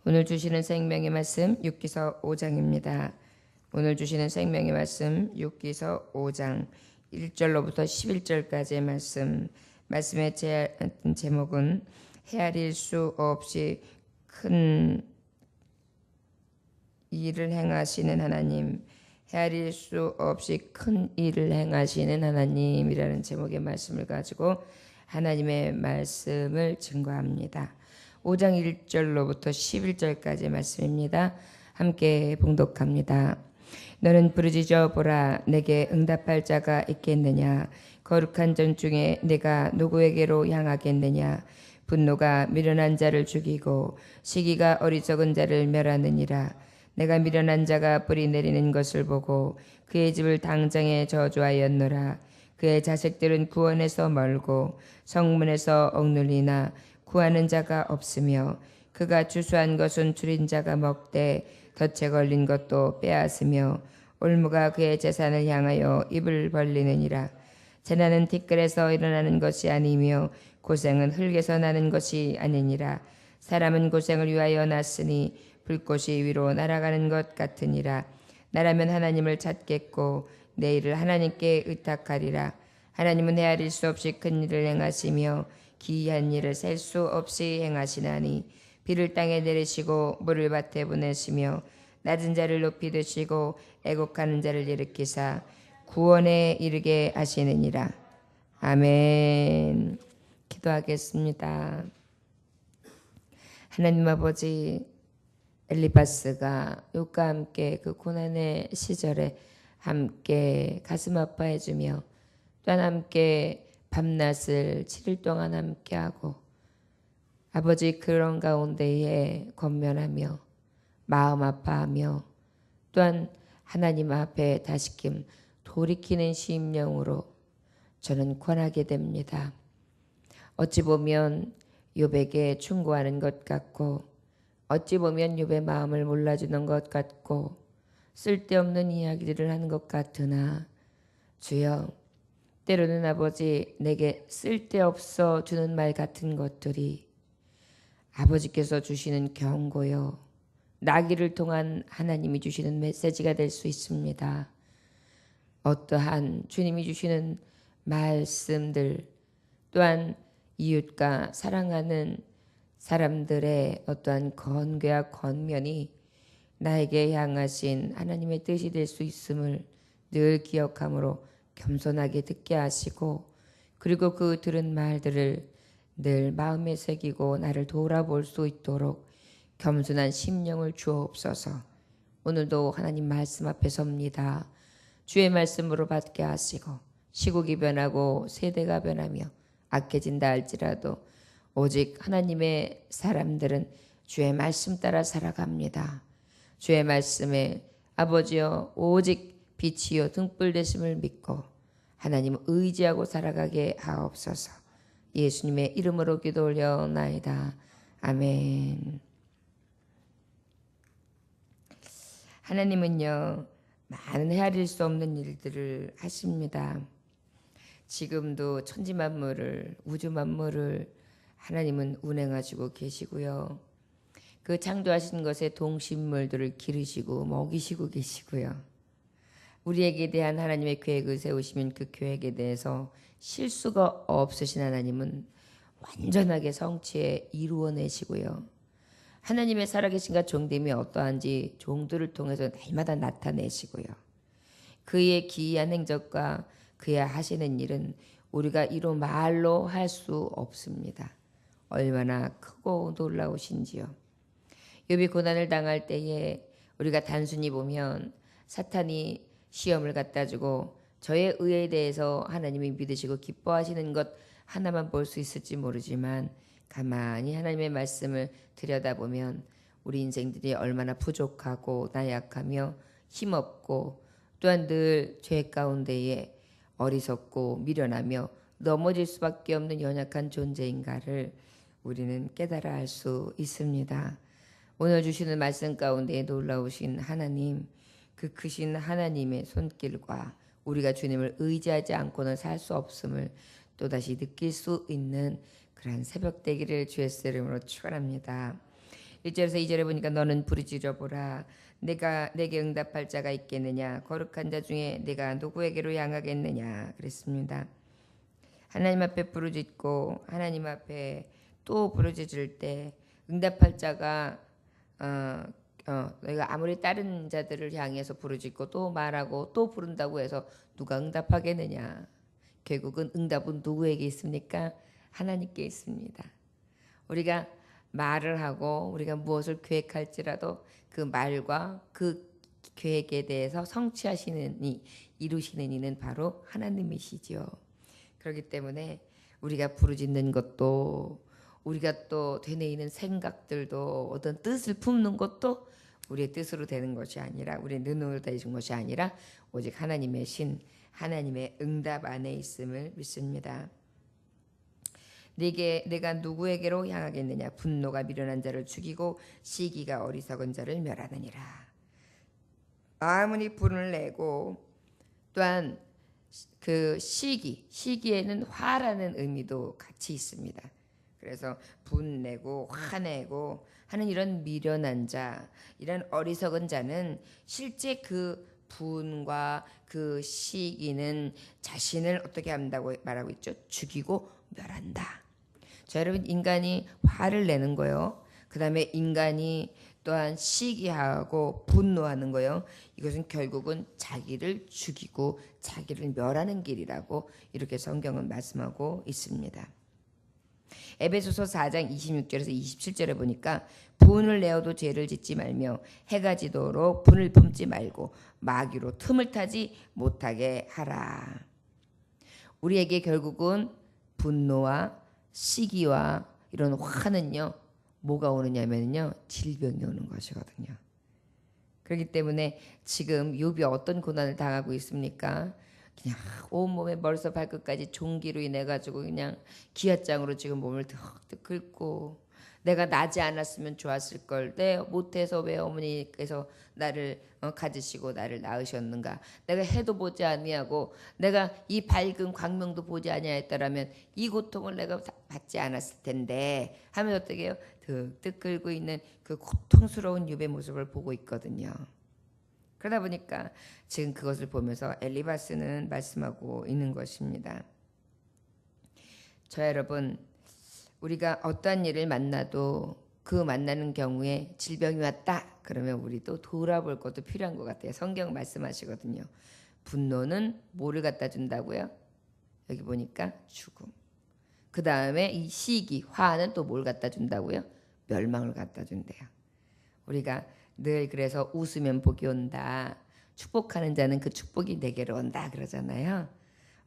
오늘 주시는 생명의 말씀 욥기서 5장입니다. 오늘 주시는 생명의 말씀 욥기서 5장 1절로부터 11절까지의 말씀의 제목은 헤아릴 수 없이 큰 일을 행하시는 하나님, 헤아릴 수 없이 큰 일을 행하시는 하나님이라는 제목의 말씀을 가지고 하나님의 말씀을 증거합니다. 5장 1절로부터 11절까지의 말씀입니다. 함께 봉독합니다. 너는 부르짖어 보라. 내게 응답할 자가 있겠느냐. 거룩한 전 중에 내가 누구에게로 향하겠느냐. 분노가 미련한 자를 죽이고 시기가 어리석은 자를 멸하느니라. 내가 미련한 자가 뿌리 내리는 것을 보고 그의 집을 당장에 저주하였노라. 그의 자식들은 구원에서 멀고 성문에서 억눌리나 구하는 자가 없으며 그가 주수한 것은 줄인 자가 먹되 덫에 걸린 것도 빼앗으며 올무가 그의 재산을 향하여 입을 벌리느니라. 재난은 티끌에서 일어나는 것이 아니며 고생은 흙에서 나는 것이 아니니라. 사람은 고생을 위하여 났으니 불꽃이 위로 날아가는 것 같으니라. 나라면 하나님을 찾겠고 내 일을 하나님께 의탁하리라. 하나님은 헤아릴 수 없이 큰 일을 행하시며 기이한 일을 셀 수 없이 행하시나니 비를 땅에 내리시고 물을 밭에 보내시며 낮은 자를 높이 드시고 애곡하는 자를 일으키사 구원에 이르게 하시느니라. 아멘. 기도하겠습니다. 하나님 아버지, 엘리바스가 욥과 함께 그 고난의 시절에 함께 가슴 아파해주며 또한 함께 밤낮을 7일 동안 함께하고 아버지 그런 가운데에 권면하며 마음 아파하며 또한 하나님 앞에 다시금 돌이키는 심령으로 저는 권하게 됩니다. 어찌 보면 욥에게 충고하는 것 같고 어찌 보면 욥의 마음을 몰라주는 것 같고 쓸데없는 이야기들을 하는 것 같으나 주여, 때로는 아버지 내게 쓸데없어 주는 말 같은 것들이 아버지께서 주시는 경고요, 나귀를 통한 하나님이 주시는 메시지가 될 수 있습니다. 어떠한 주님이 주시는 말씀들 또한 이웃과 사랑하는 사람들의 어떠한 건괴와 권면이 나에게 향하신 하나님의 뜻이 될 수 있음을 늘 기억함으로 겸손하게 듣게 하시고 그리고 그 들은 말들을 늘 마음에 새기고 나를 돌아볼 수 있도록 겸손한 심령을 주옵소서. 오늘도 하나님 말씀 앞에 섭니다. 주의 말씀으로 받게 하시고 시국이 변하고 세대가 변하며 악해진다 할지라도 오직 하나님의 사람들은 주의 말씀 따라 살아갑니다. 주의 말씀에 아버지여 오직 빛이요 등불 되심을 믿고 하나님을 의지하고 살아가게 하옵소서. 예수님의 이름으로 기도 올려나이다. 아멘. 하나님은요, 많은 헤아릴 수 없는 일들을 하십니다. 지금도 천지 만물을, 우주 만물을 하나님은 운행하시고 계시고요. 그 창조하신 것의 동식물들을 기르시고 먹이시고 계시고요. 우리에게 대한 하나님의 계획을 세우시면 그 계획에 대해서 실수가 없으신 하나님은 완전하게 성취해 이루어내시고요. 하나님의 살아계신과 종됨이 어떠한지 종들을 통해서 날마다 나타내시고요. 그의 기이한 행적과 그의 하시는 일은 우리가 이루 말로 할 수 없습니다. 얼마나 크고 놀라우신지요. 욥이 고난을 당할 때에 우리가 단순히 보면 사탄이 시험을 갖다 주고 저의 의에 대해서 하나님이 믿으시고 기뻐하시는 것 하나만 볼 수 있을지 모르지만 가만히 하나님의 말씀을 들여다보면 우리 인생들이 얼마나 부족하고 나약하며 힘없고 또한 늘 죄 가운데에 어리석고 미련하며 넘어질 수밖에 없는 연약한 존재인가를 우리는 깨달아 알 수 있습니다. 오늘 주시는 말씀 가운데 놀라우신 하나님, 그 크신 하나님의 손길과 우리가 주님을 의지하지 않고는 살 수 없음을 또다시 느낄 수 있는 그러한 새벽 되기를 주의 이름으로 축원합니다. 1절에서 2절에 보니까 너는 부르짖어 보라. 내가 내게 응답할 자가 있겠느냐. 거룩한 자 중에 내가 누구에게로 향하겠느냐. 그랬습니다. 하나님 앞에 부르짖고 하나님 앞에 또 부르짖을 때 응답할 자가 너희가 아무리 다른 자들을 향해서 부르짖고 또 말하고 또 부른다고 해서 누가 응답하겠느냐. 결국은 응답은 누구에게 있습니까? 하나님께 있습니다. 우리가 말을 하고 우리가 무엇을 계획할지라도 그 말과 그 계획에 대해서 성취하시는 이, 이루시는 이는 바로 하나님이시지요. 그렇기 때문에 우리가 부르짖는 것도 우리가 또 되뇌이는 생각들도 어떤 뜻을 품는 것도 우리의 뜻으로 되는 것이 아니라 우리의 능력으로 되는 것이 아니라 오직 하나님의 신 하나님의 응답 안에 있음을 믿습니다. 내가 누구에게로 향하겠느냐. 분노가 미련한 자를 죽이고 시기가 어리석은 자를 멸하느니라. 아무리 분을 내고 또한 그 시기에는 화라는 의미도 같이 있습니다. 그래서 분내고 화내고 하는 이런 미련한 자, 이런 어리석은 자는 실제 그 분과 그 시기는 자신을 어떻게 한다고 말하고 있죠? 죽이고 멸한다. 자, 여러분, 인간이 화를 내는 거요. 그 다음에 인간이 또한 시기하고 분노하는 거요. 이것은 결국은 자기를 죽이고 자기를 멸하는 길이라고 이렇게 성경은 말씀하고 있습니다. 에베소서 4장 26절에서 27절에 보니까 분을 내어도 죄를 짓지 말며 해가 지도록 분을 품지 말고 마귀로 틈을 타지 못하게 하라. 우리에게 결국은 분노와 시기와 이런 화는요, 뭐가 오느냐면요, 질병이 오는 것이거든요. 그렇기 때문에 지금 욥이 어떤 고난을 당하고 있습니까? 그냥 온몸에 머리서 발끝까지 종기로 인해 가지고 그냥 기아장으로 지금 몸을 득득 긁고, 내가 나지 않았으면 좋았을 걸, 내 못해서 왜 어머니께서 나를 가지시고 나를 낳으셨는가, 내가 해도 보지 아니하고 내가 이 밝은 광명도 보지 아니하였다라면 이 고통을 내가 받지 않았을 텐데 하면 어떻게 해요? 득득 긁고 있는 그 고통스러운 욥의 모습을 보고 있거든요. 그러다 보니까 지금 그것을 보면서 엘리바스는 말씀하고 있는 것입니다. 저 여러분, 우리가 어떠한 일을 만나도 그 만나는 경우에 질병이 왔다 그러면 우리도 돌아볼 것도 필요한 것 같아요. 성경 말씀하시거든요. 분노는 뭐를 갖다 준다고요? 여기 보니까 죽음. 그 다음에 이 시기, 화는 또 뭘 갖다 준다고요? 멸망을 갖다 준대요. 우리가 늘 그래서 웃으면 복이 온다. 축복하는 자는 그 축복이 내게로 온다 그러잖아요.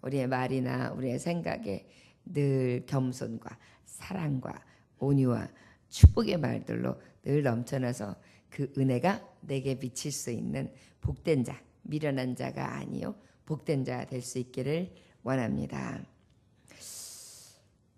우리의 말이나 우리의 생각에 늘 겸손과 사랑과 온유와 축복의 말들로 늘 넘쳐나서 그 은혜가 내게 미칠 수 있는 복된 자, 미련한 자가 아니요 복된 자 될 수 있기를 원합니다.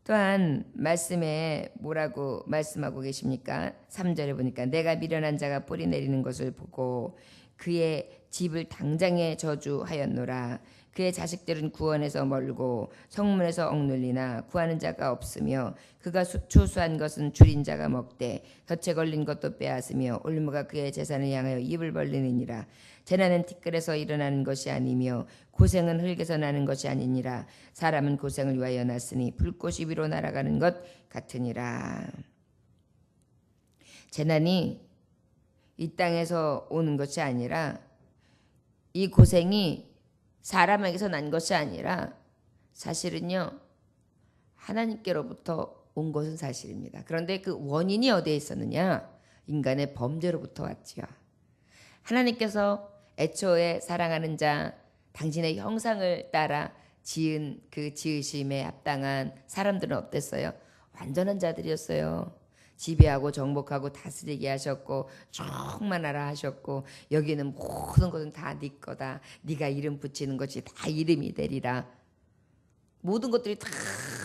또한 말씀에 뭐라고 말씀하고 계십니까? 3절에 보니까 내가 미련한 자가 뿌리 내리는 것을 보고 그의 집을 당장에 저주하였노라. 그의 자식들은 구원에서 멀고 성문에서 억눌리나 구하는 자가 없으며 그가 추수한 것은 줄인 자가 먹되 덫에 걸린 것도 빼앗으며 올무가 그의 재산을 향하여 입을 벌리느니라. 재난은 티끌에서 일어나는 것이 아니며 고생은 흙에서 나는 것이 아니니라. 사람은 고생을 위하여 났으니 불꽃이 위로 날아가는 것 같으니라. 재난이 이 땅에서 오는 것이 아니라, 이 고생이 사람에게서 난 것이 아니라 사실은요 하나님께로부터 온 것은 사실입니다. 그런데 그 원인이 어디에 있었느냐? 인간의 범죄로부터 왔지요. 하나님께서 애초에 사랑하는 자, 당신의 형상을 따라 지은 그 지으심에 합당한 사람들은 어땠어요? 완전한 자들이었어요. 지배하고 정복하고 다스리게 하셨고 충만하라 하셨고, 여기는 모든 것은 다 네 거다. 네가 이름 붙이는 것이 다 이름이 되리라. 모든 것들이 다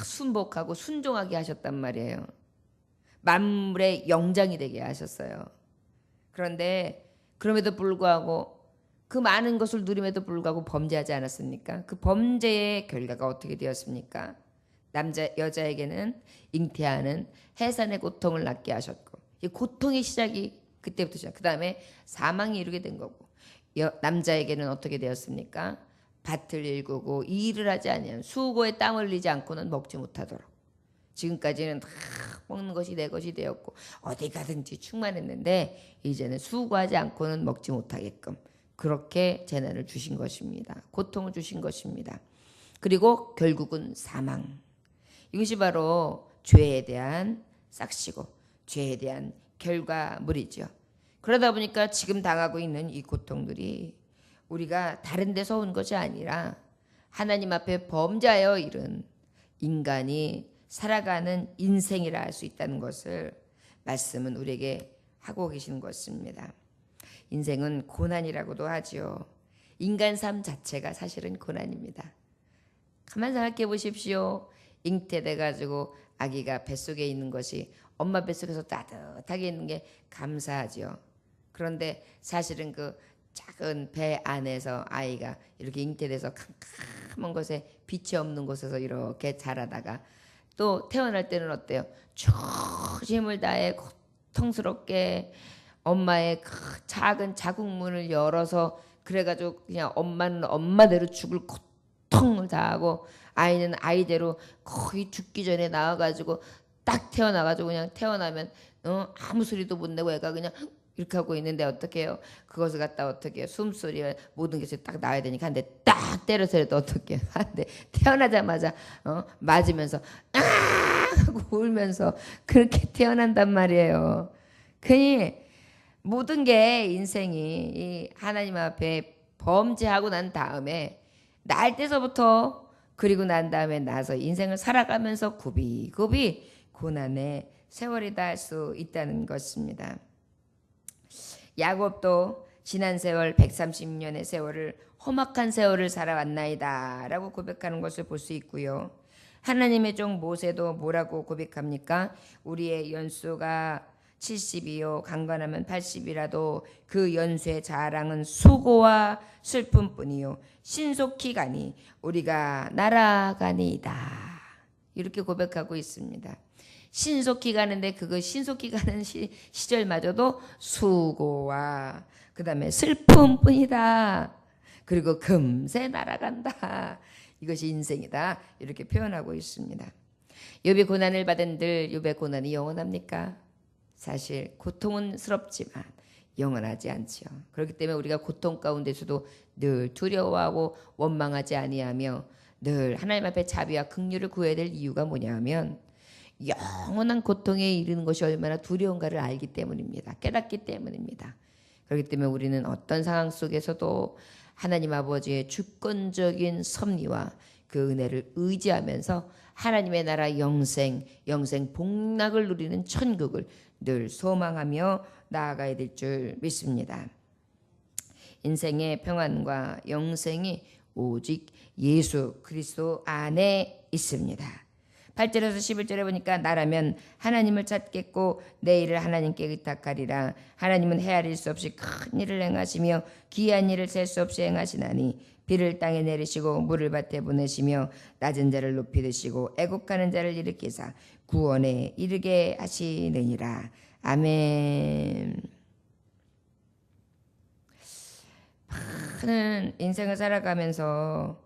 순복하고 순종하게 하셨단 말이에요. 만물의 영장이 되게 하셨어요. 그런데 그럼에도 불구하고 그 많은 것을 누림에도 불구하고 범죄하지 않았습니까? 그 범죄의 결과가 어떻게 되었습니까? 여자에게는 잉태하는 해산의 고통을 낳게 하셨고, 이 고통의 시작이 그때부터 시작. 그 다음에 사망이 이루게 된 거고, 남자에게는 어떻게 되었습니까? 밭을 일구고 일을 하지 아니하면 수고에 땀 흘리지 않고는 먹지 못하도록. 지금까지는 다 먹는 것이 내 것이 되었고 어디 가든지 충만했는데 이제는 수고하지 않고는 먹지 못하게끔 그렇게 재난을 주신 것입니다. 고통을 주신 것입니다. 그리고 결국은 사망. 이것이 바로 죄에 대한 싹시고 죄에 대한 결과물이죠. 그러다 보니까 지금 당하고 있는 이 고통들이 우리가 다른 데서 온 것이 아니라 하나님 앞에 범죄하여 이른 인간이 살아가는 인생이라 할 수 있다는 것을 말씀은 우리에게 하고 계시는 것입니다. 인생은 고난이라고도 하지요. 인간 삶 자체가 사실은 고난입니다. 가만 생각해 보십시오. 잉태돼 가지고 아기가 뱃속에 있는 것이 엄마 뱃속에서 따뜻하게 있는 게 감사하죠. 그런데 사실은 그 작은 배 안에서 아이가 이렇게 잉태돼서 캄캄한 곳에 빛이 없는 곳에서 이렇게 자라다가 또 태어날 때는 어때요? 초심을 다해 고통스럽게 엄마의 그 작은 자궁문을 열어서 그래가지고 그냥 엄마는 엄마대로 죽을 고통을 다하고 아이는 아이대로 거의 죽기 전에 나와가지고 딱 태어나가지고 그냥 태어나면 아무 소리도 못 내고 애가 그냥 이렇게 하고 있는데 어떻게 해요? 그것을 갖다 어떻게 해요? 숨소리에 모든 것이 딱 나와야 되니까 한 대 딱 때려서라도 어떻게 해요? 한 대 태어나자마자 맞으면서 아 하고 울면서 그렇게 태어난단 말이에요. 그니 모든 게 인생이 이 하나님 앞에 범죄하고 난 다음에 날 때서부터 그리고 난 다음에 나서 인생을 살아가면서 굽이굽이 고난의 세월이다 할 수 있다는 것입니다. 야곱도 지난 세월 130년의 세월을 험악한 세월을 살아왔나이다 라고 고백하는 것을 볼 수 있고요. 하나님의 종 모세도 뭐라고 고백합니까? 우리의 연수가 70이요 강건하면 80이라도 그 연수의 자랑은 수고와 슬픔뿐이요 신속히 가니 우리가 날아가니이다 이렇게 고백하고 있습니다. 신속히 가는데 그거 신속히 가는 시절마저도 수고와 그 다음에 슬픔뿐이다. 그리고 금세 날아간다. 이것이 인생이다. 이렇게 표현하고 있습니다. 욥이 고난을 받은들 욥의 고난이 영원합니까? 사실 고통은 스럽지만 영원하지 않지요. 그렇기 때문에 우리가 고통 가운데서도 늘 두려워하고 원망하지 아니하며 늘 하나님 앞에 자비와 긍휼을 구해야 될 이유가 뭐냐 하면 영원한 고통에 이르는 것이 얼마나 두려운가를 알기 때문입니다. 깨닫기 때문입니다. 그렇기 때문에 우리는 어떤 상황 속에서도 하나님 아버지의 주권적인 섭리와 그 은혜를 의지하면서 하나님의 나라 영생 복락을 누리는 천국을 늘 소망하며 나아가야 될 줄 믿습니다. 인생의 평안과 영생이 오직 예수 그리스도 안에 있습니다. 8절에서 11절에 보니까 나라면 하나님을 찾겠고 내 일을 하나님께 의탁하리라. 하나님은 헤아릴 수 없이 큰 일을 행하시며 기이한 일을 셀 수 없이 행하시나니 비를 땅에 내리시고 물을 밭에 보내시며 낮은 자를 높이 드시고 애곡하는 자를 일으키사 구원에 이르게 하시느니라. 아멘. 많은 인생을 살아가면서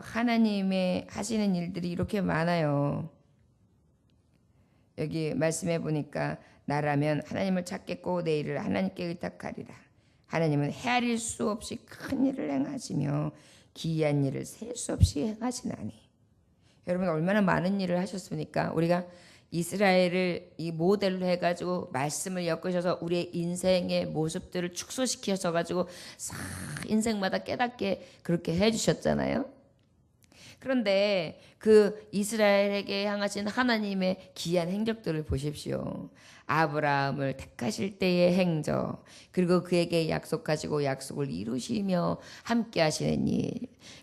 하나님의 하시는 일들이 이렇게 많아요. 여기 말씀해 보니까 나라면 하나님을 찾겠고 내 일을 하나님께 의탁하리라. 하나님은 헤아릴 수 없이 큰 일을 행하시며 기이한 일을 셀 수 없이 행하시나니. 여러분 얼마나 많은 일을 하셨습니까? 우리가 이스라엘을 이 모델로 해가지고 말씀을 엮으셔서 우리의 인생의 모습들을 축소시켜서 가지고 인생마다 깨닫게 그렇게 해주셨잖아요. 그런데 그 이스라엘에게 향하신 하나님의 기이한 행적들을 보십시오. 아브라함을 택하실 때의 행적, 그리고 그에게 약속하시고 약속을 이루시며 함께 하시는 일,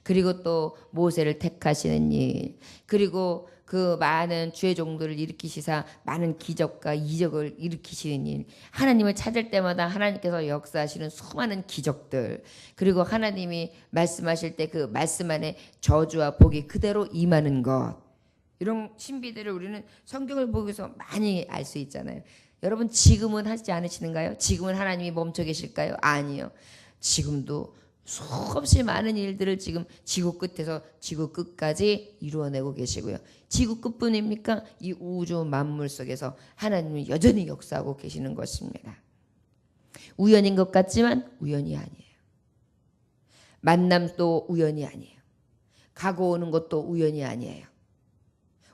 그리고 또 모세를 택하시는 일, 그리고 그 많은 주의 종들을 일으키시사 많은 기적과 이적을 일으키시는 일, 하나님을 찾을 때마다 하나님께서 역사하시는 수많은 기적들, 그리고 하나님이 말씀하실 때 그 말씀 안에 저주와 복이 그대로 임하는 것, 이런 신비들을 우리는 성경을 보고서 많이 알 수 있잖아요. 여러분 지금은 하지 않으시는가요? 지금은 하나님이 멈춰 계실까요? 아니요. 지금도 수없이 많은 일들을 지금 지구 끝에서 지구 끝까지 이루어내고 계시고요. 지구 끝뿐입니까? 이 우주 만물 속에서 하나님은 여전히 역사하고 계시는 것입니다. 우연인 것 같지만 우연이 아니에요. 만남도 우연이 아니에요. 가고 오는 것도 우연이 아니에요.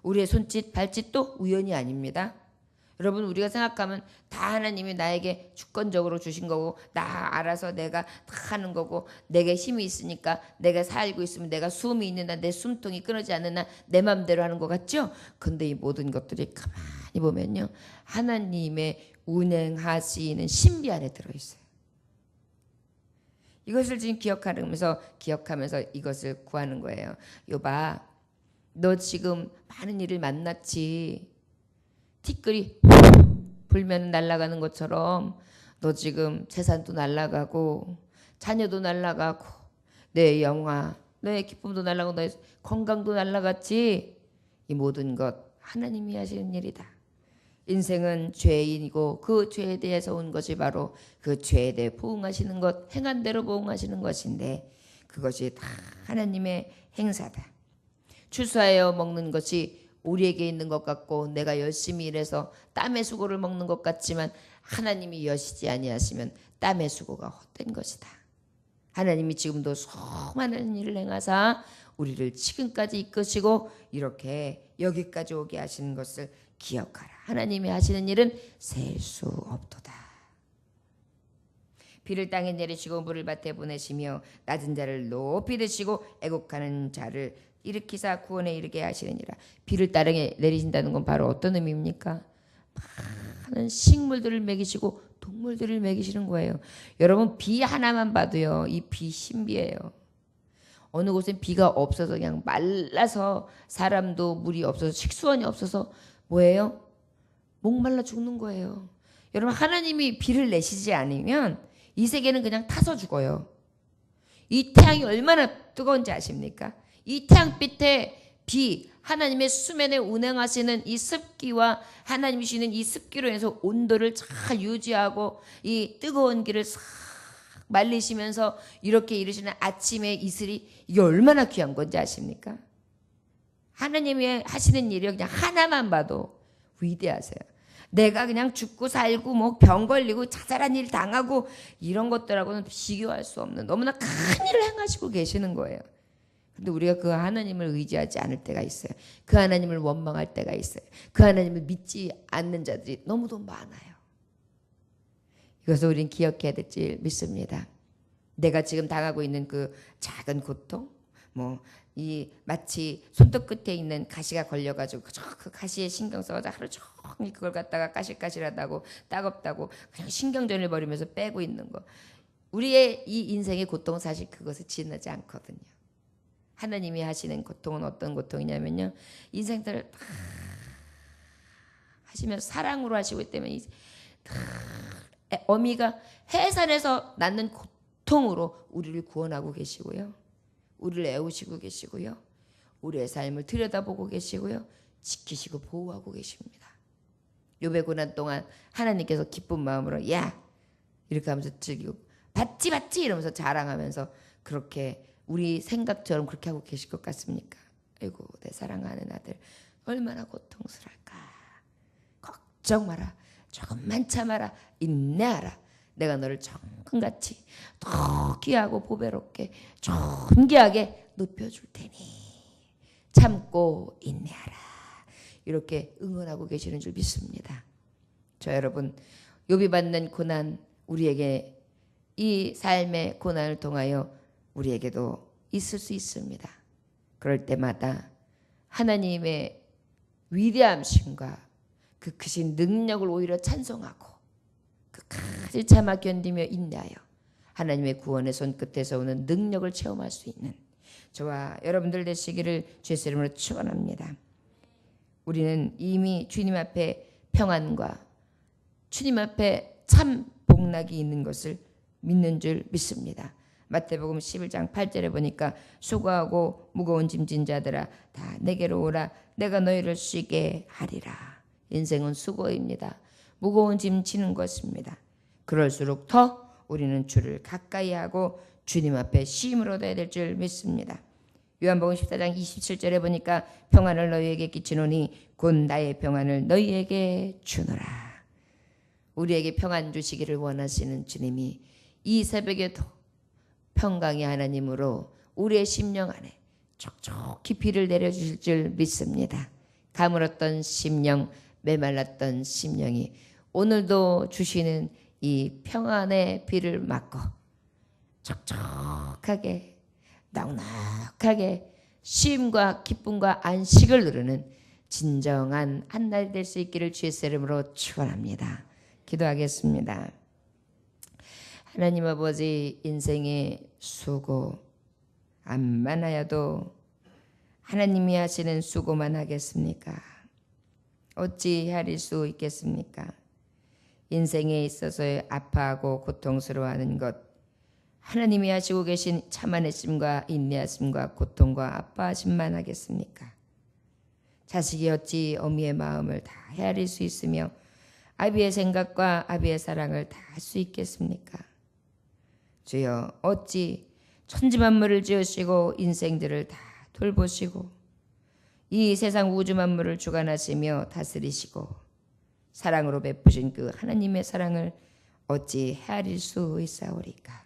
우리의 손짓 발짓도 우연이 아닙니다. 여러분 우리가 생각하면 다 하나님이 나에게 주권적으로 주신 거고 나 알아서 내가 다 하는 거고 내게 힘이 있으니까 내가 살고 있으면 내가 숨이 있는다 내 숨통이 끊어지지 않는 한 내 마음대로 하는 것 같죠? 근데 이 모든 것들이 가만히 보면요 하나님의 운행하시는 신비 안에 들어있어요. 이것을 지금 기억하면서 이것을 구하는 거예요. 여봐 너 지금 많은 일을 만났지. 티끌이 불면 날아가는 것처럼 너 지금 재산도 날아가고 자녀도 날아가고 내 영화 너의 기쁨도 날아가고 너의 건강도 날아갔지. 이 모든 것 하나님이 하시는 일이다. 인생은 죄인이고 그 죄에 대해서 온 것이 바로 그 죄에 대해 보응하시는 것 행한 대로 보응하시는 것인데 그것이 다 하나님의 행사다. 추수하여 먹는 것이 우리에게 있는 것 같고 내가 열심히 일해서 땀의 수고를 먹는 것 같지만 하나님이 여시지 아니하시면 땀의 수고가 헛된 것이다. 하나님이 지금도 수많은 일을 행하사 우리를 지금까지 이끄시고 이렇게 여기까지 오게 하시는 것을 기억하라. 하나님이 하시는 일은 셀 수 없도다. 비를 땅에 내리시고 물을 밭에 보내시며 낮은 자를 높이 드시고 애곡하는 자를 일으키사 구원에 이르게 하시느니라. 비를 땅에 내리신다는 건 바로 어떤 의미입니까? 많은 식물들을 먹이시고 동물들을 먹이시는 거예요. 여러분 비 하나만 봐도요 이 비 신비해요. 어느 곳엔 비가 없어서 그냥 말라서 사람도 물이 없어서 식수원이 없어서 뭐예요? 목말라 죽는 거예요. 여러분 하나님이 비를 내시지 않으면 이 세계는 그냥 타서 죽어요. 이 태양이 얼마나 뜨거운지 아십니까? 이 태양빛에 비, 하나님의 수면에 운행하시는 이 습기와 하나님이 주시는 이 습기로 인해서 온도를 잘 유지하고 이 뜨거운 길을 싹 말리시면서 이렇게 이루시는 아침의 이슬이 이게 얼마나 귀한 건지 아십니까? 하나님이 하시는 일이 그냥 하나만 봐도 위대하세요. 내가 그냥 죽고 살고 뭐 병 걸리고 자잘한 일 당하고 이런 것들하고는 비교할 수 없는 너무나 큰 일을 행하시고 계시는 거예요. 근데 우리가 그 하나님을 의지하지 않을 때가 있어요. 그 하나님을 원망할 때가 있어요. 그 하나님을 믿지 않는 자들이 너무도 많아요. 이것을 우리는 기억해야 될 줄 믿습니다. 내가 지금 당하고 있는 그 작은 고통, 이 마치 손톱 끝에 있는 가시가 걸려가지고 그 가시에 신경 써가지고 하루 종일 그걸 갖다가 까실까실하다고 따갑다고 그냥 신경전을 벌이면서 빼고 있는 거. 우리의 이 인생의 고통은 사실 그것을 지나지 않거든요. 하나님이 하시는 고통은 어떤 고통이냐면요. 인생들을 다 하시면서 사랑으로 하시고 있기 때문에 어미가 해산에서 낳는 고통으로 우리를 구원하고 계시고요. 우리를 애우시고 계시고요. 우리의 삶을 들여다보고 계시고요. 지키시고 보호하고 계십니다. 욥의 고난 동안 하나님께서 기쁜 마음으로 야 이렇게 하면서 즐기고 받지 이러면서 자랑하면서 그렇게 우리 생각처럼 그렇게 하고 계실 것 같습니까? 아이고 내 사랑하는 아들 얼마나 고통스러울까. 걱정 마라. 조금만 참아라. 인내하라. 내가 너를 정금같이 더 귀하고 보배롭게 존귀하게 높여줄 테니 참고 인내하라. 이렇게 응원하고 계시는 줄 믿습니다. 저 여러분 욥이 받는 고난 우리에게 이 삶의 고난을 통하여 우리에게도 있을 수 있습니다. 그럴 때마다 하나님의 위대함심과 그 크신 능력을 오히려 찬송하고 끝까지 참아 견디며 인내하여 하나님의 구원의 손끝에서 오는 능력을 체험할 수 있는 저와 여러분들 되시기를 주의 이름으로 축원합니다. 우리는 이미 주님 앞에 평안과 주님 앞에 참 복락이 있는 것을 믿는 줄 믿습니다. 마태복음 11장 8절에 보니까 수고하고 무거운 짐진 자들아 다 내게로 오라 내가 너희를 쉬게 하리라. 인생은 수고입니다. 무거운 짐 지는 것입니다. 그럴수록 더 우리는 주를 가까이 하고 주님 앞에 쉼을 얻어야 될 줄 믿습니다. 요한복음 14장 27절에 보니까 평안을 너희에게 끼치노니 곧 나의 평안을 너희에게 주노라. 우리에게 평안 주시기를 원하시는 주님이 이 새벽에도 평강의 하나님으로 우리의 심령 안에 촉촉히 비를 내려주실 줄 믿습니다. 가물었던 심령, 메말랐던 심령이 오늘도 주시는 이 평안의 비를 맞고 촉촉하게 넉넉하게 쉼과 기쁨과 안식을 누르는 진정한 한날이 될 수 있기를 주의 이름으로 축원합니다. 기도하겠습니다. 하나님 아버지, 인생의 수고 암만 하여도 하나님이 하시는 수고만 하겠습니까? 어찌 헤아릴 수 있겠습니까? 인생에 있어서 아파하고 고통스러워하는 것, 하나님이 하시고 계신 참아내심과 인내하심과 고통과 아파하심만 하겠습니까? 자식이 어찌 어미의 마음을 다 헤아릴 수 있으며 아비의 생각과 아비의 사랑을 다 할 수 있겠습니까? 주여, 어찌 천지만물을 지으시고 인생들을 다 돌보시고 이 세상 우주 만물을 주관하시며 다스리시고 사랑으로 베푸신 그 하나님의 사랑을 어찌 헤아릴 수 있사오리까?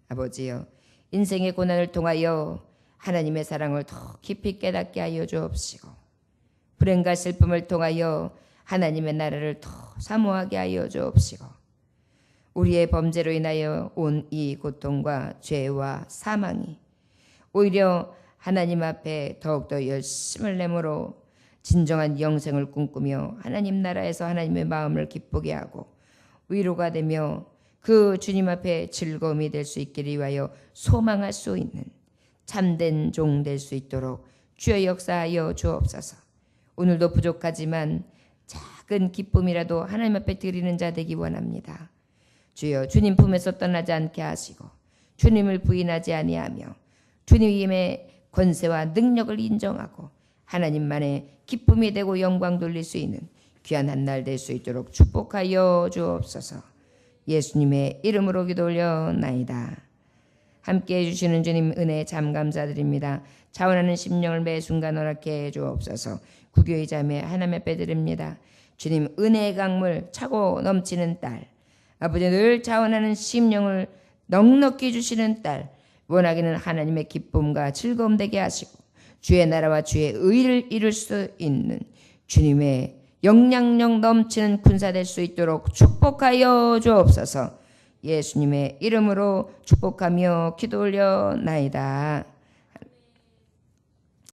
아버지여, 인생의 고난을 통하여 하나님의 사랑을 더 깊이 깨닫게 하여 주옵시고 불행과 슬픔을 통하여 하나님의 나라를 더 사모하게 하여 주옵시고 우리의 범죄로 인하여 온 이 고통과 죄와 사망이 오히려 하나님 앞에 더욱더 열심을 내므로 진정한 영생을 꿈꾸며 하나님 나라에서 하나님의 마음을 기쁘게 하고 위로가 되며 그 주님 앞에 즐거움이 될 수 있기를 위하여 소망할 수 있는 참된 종 될 수 있도록 주의 역사하여 주옵소서. 오늘도 부족하지만 작은 기쁨이라도 하나님 앞에 드리는 자 되기 원합니다. 주여, 주님 품에서 떠나지 않게 하시고 주님을 부인하지 아니하며 주님의 권세와 능력을 인정하고 하나님만의 기쁨이 되고 영광 돌릴 수 있는 귀한 한 날 될 수 있도록 축복하여 주옵소서. 예수님의 이름으로 기도 올려나이다. 함께해 주시는 주님 은혜 참 감사드립니다. 자원하는 심령을 매 순간 허락해 주옵소서. 구교의 자매 하나님 앞에 드립니다. 주님 은혜의 강물 차고 넘치는 딸, 아버지 늘 자원하는 심령을 넉넉히 주시는 딸, 원하기는 하나님의 기쁨과 즐거움 되게 하시고 주의 나라와 주의 의를 이룰 수 있는 주님의 영향력 넘치는 군사 될 수 있도록 축복하여 주옵소서. 예수님의 이름으로 축복하며 기도 올려나이다.